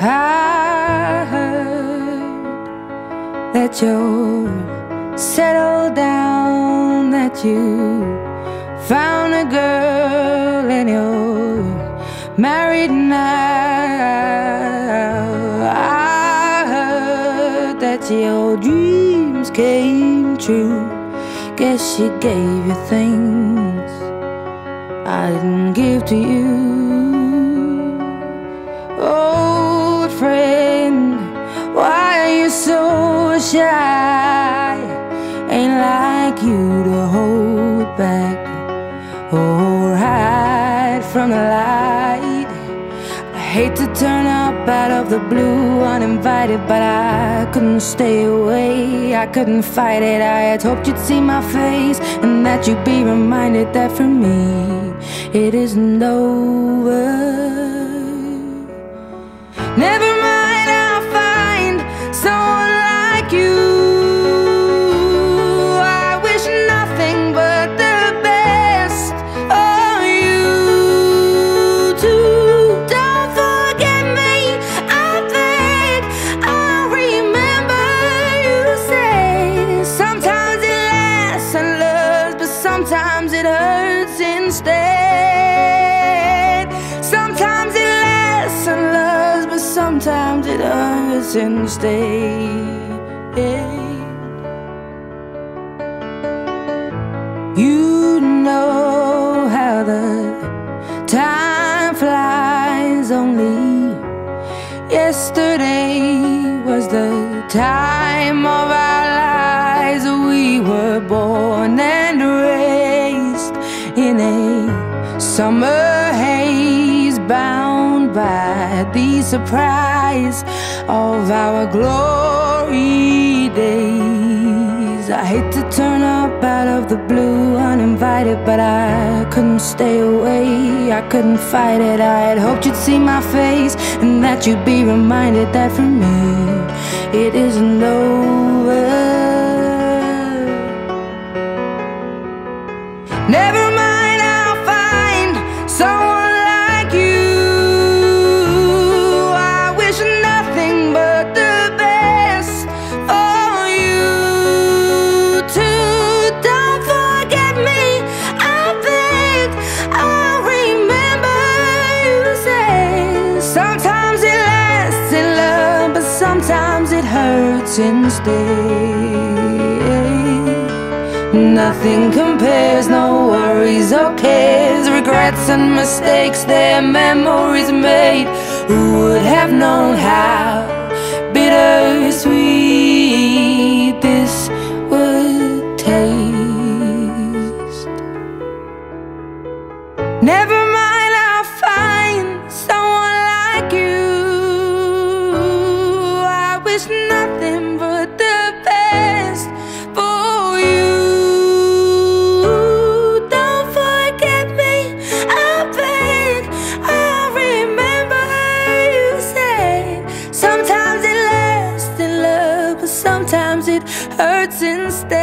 I heard that you're settled down, that you found a girl and you're married now. I heard that your dreams came true. Guess she gave you things I didn't give to you. Old friend, why are you so shy? Ain't like you to hold back or hide from the light. I hate to turn up out of the blue uninvited, but I couldn't stay away, I couldn't fight it. I had hoped you'd see my face and that you'd be reminded that for me it isn't over. Never mind, I'll find someone like you. I wish nothing but the best for you too. Don't forget me, I think I'll remember you say sometimes it lasts and loves, but sometimes it hurts instead. Sometimes it lasts and loves, but sometimes it hurts instead. You know how the time flies. Only yesterday was the time of our lives. We were born and raised in a summer haze, bound by the surprise of our glory days. I hate to turn up out of the blue uninvited, but I couldn't stay away, I couldn't fight it. I had hoped you'd see my face and that you'd be reminded that for me it isn't over. Never mind, I'll find someone like you. I wish nothing but the best for you too. Don't forget me, I think I'll remember you say sometimes it lasts in love, but sometimes it hurts instead. Nothing compares, no worries or cares, regrets and mistakes, their memories made. Who would have known how bittersweet this would taste? Never mind, I'll find someone like you. I wish nothing but the best for you. Sometimes it hurts instead.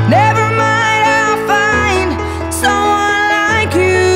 Never mind, I'll find someone like you.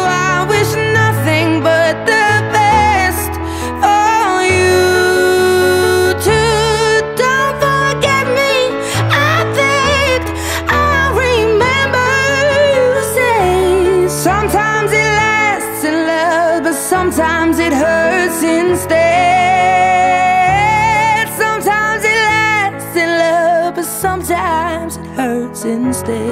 I wish nothing but the best for you too. Don't forget me, I think I'll remember you say sometimes it lasts in love, but sometimes it hurts instead. Sometimes it lasts in love, but sometimes it hurts instead.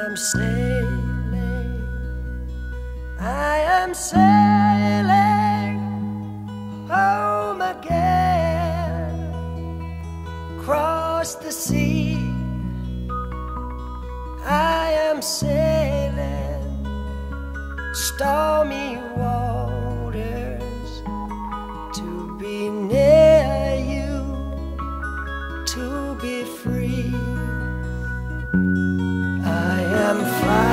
am sailing, I am sailing home again, across the sea. I am sailing stormy waters to be near you, to be free. I am flying